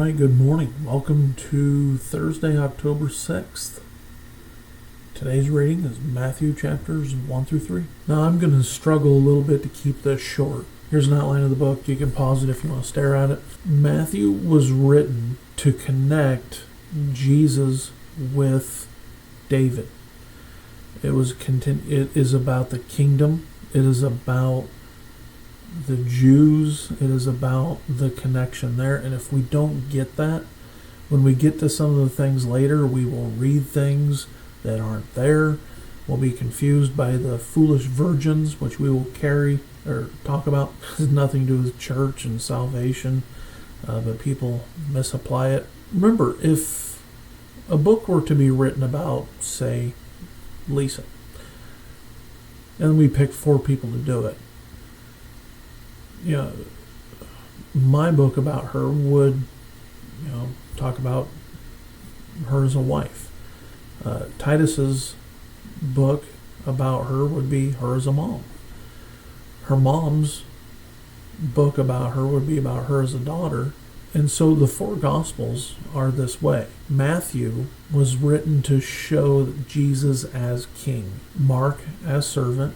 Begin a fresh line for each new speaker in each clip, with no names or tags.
right, good morning. Welcome to Thursday, October 6th. Today's reading is Matthew chapters 1 through 3. Now, I'm going to struggle a little bit to keep this short. Here's an outline of the book. You can pause it if you want to stare at it. Matthew was written to connect Jesus with David. It is about the kingdom. It is about the Jews. It is about the connection there. And if we don't get that, when we get to some of the things later, we will read things that aren't there. We'll be confused by the foolish virgins, which we will talk about. It has nothing to do with church and salvation, but people misapply it. Remember, if a book were to be written about, say, Lisa, and we picked 4 people to do it, my book about her would, talk about her as a wife. Titus's book about her would be her as a mom. Her mom's book about her would be about her as a daughter. And so the 4 Gospels are this way. Matthew was written to show Jesus as king, Mark as servant,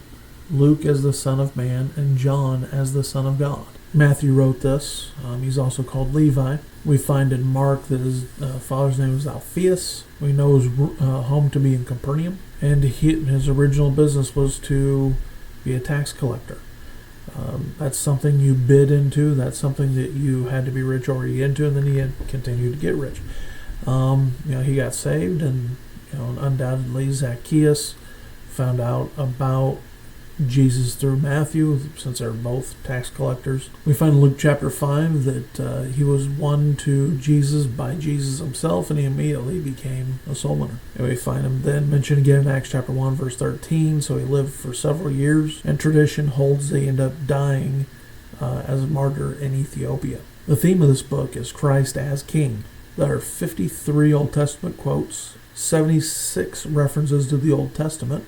Luke as the Son of Man, and John as the Son of God. Matthew wrote this. He's also called Levi. We find in Mark that his father's name was Alphaeus. We know his home to be in Capernaum. And his original business was to be a tax collector. That's something you bid into. That's something that you had to be rich already into, and then he had continued to get rich. He got saved, and undoubtedly Zacchaeus found out about Jesus through Matthew, since they're both tax collectors. We find in Luke chapter 5 that he was won to Jesus by Jesus himself, and he immediately became a soul winner. And we find him then mentioned again in Acts chapter 1, verse 13. So he lived for several years, and tradition holds they end up dying as a martyr in Ethiopia. The theme of this book is Christ as King. There are 53 Old Testament quotes, 76 references to the Old Testament.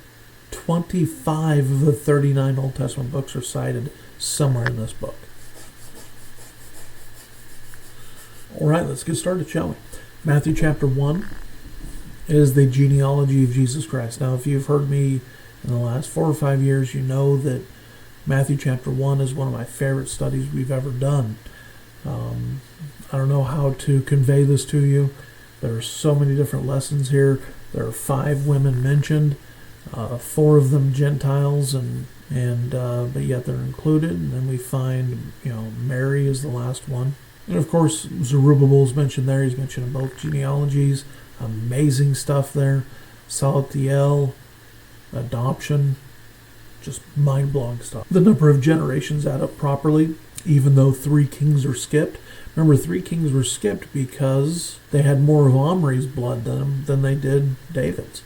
25 of the 39 Old Testament books are cited somewhere in this book. All right, let's get started, shall we? Matthew chapter 1 is the genealogy of Jesus Christ. Now, if you've heard me in the last 4 or 5 years, you know that Matthew chapter 1 is one of my favorite studies we've ever done. I don't know how to convey this to you. There are so many different lessons here. There are 5 women mentioned. 4 of them Gentiles, but yet they're included. And then we find, Mary is the last one. And of course, Zerubbabel is mentioned there. He's mentioned in both genealogies. Amazing stuff there. Salatiel, adoption, just mind-blowing stuff. The number of generations add up properly, even though 3 kings are skipped. Remember, 3 kings were skipped because they had more of Omri's blood than they did David's.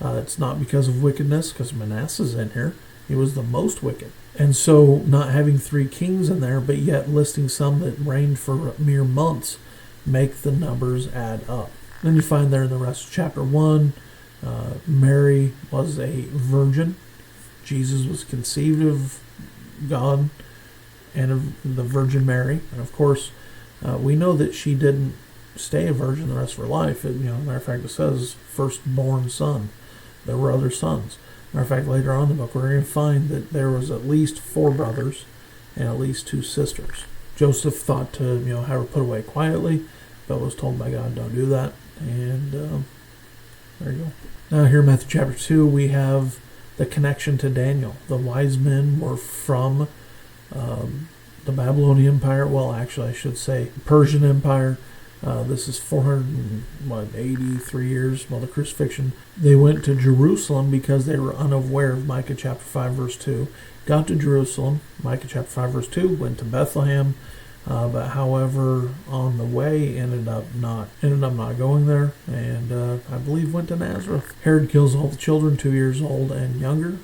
It's not because of wickedness, because Manasseh's in here. He was the most wicked. And so not having 3 kings in there, but yet listing some that reigned for mere months, make the numbers add up. Then you find there in the rest of chapter 1, Mary was a virgin. Jesus was conceived of God and of the Virgin Mary. And of course, we know that she didn't stay a virgin the rest of her life. Matter of fact, it says firstborn son. There were other sons. Matter of fact, later on in the book, we're going to find that there was at least 4 brothers and at least 2 sisters. Joseph thought to, have her put away quietly, but was told by God, don't do that. And there you go. Now here in Matthew chapter 2, we have the connection to Daniel. The wise men were from the Babylonian Empire. Well, actually, I should say Persian Empire. This is 483 years, the crucifixion. They went to Jerusalem because they were unaware of Micah chapter 5, verse 2. Got to Jerusalem, Micah chapter 5, verse 2, went to Bethlehem, but however, on the way, ended up not going there, and I believe went to Nazareth. Herod kills all the children 2 years old and younger.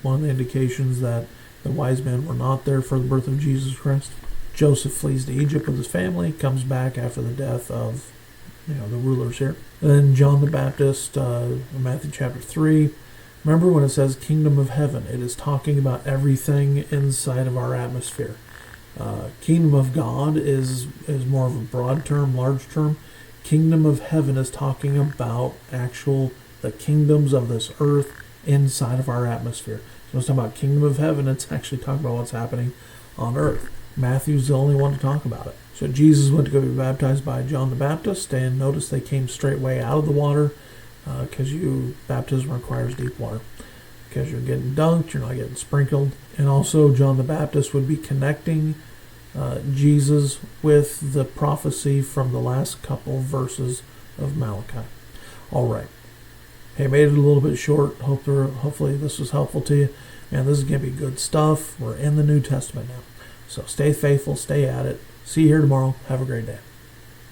One of the indications that the wise men were not there for the birth of Jesus Christ. Joseph flees to Egypt with his family, comes back after the death of the rulers here. And then John the Baptist, in Matthew chapter 3, Remember when it says kingdom of heaven, it is talking about everything inside of our atmosphere. Kingdom of God is more of a broad term, large term. Kingdom of heaven is talking about the kingdoms of this earth inside of our atmosphere. So it's talking about kingdom of heaven. It's actually talking about what's happening on earth. Matthew's the only one to talk about it. So Jesus went to go be baptized by John the Baptist, and notice they came straightway out of the water, because baptism requires deep water. Because you're getting dunked, you're not getting sprinkled. And also John the Baptist would be connecting Jesus with the prophecy from the last couple verses of Malachi. All right. Hey, made it a little bit short. Hopefully this was helpful to you. Man, this is going to be good stuff. We're in the New Testament now. So stay faithful, stay at it. See you here tomorrow. Have a great day.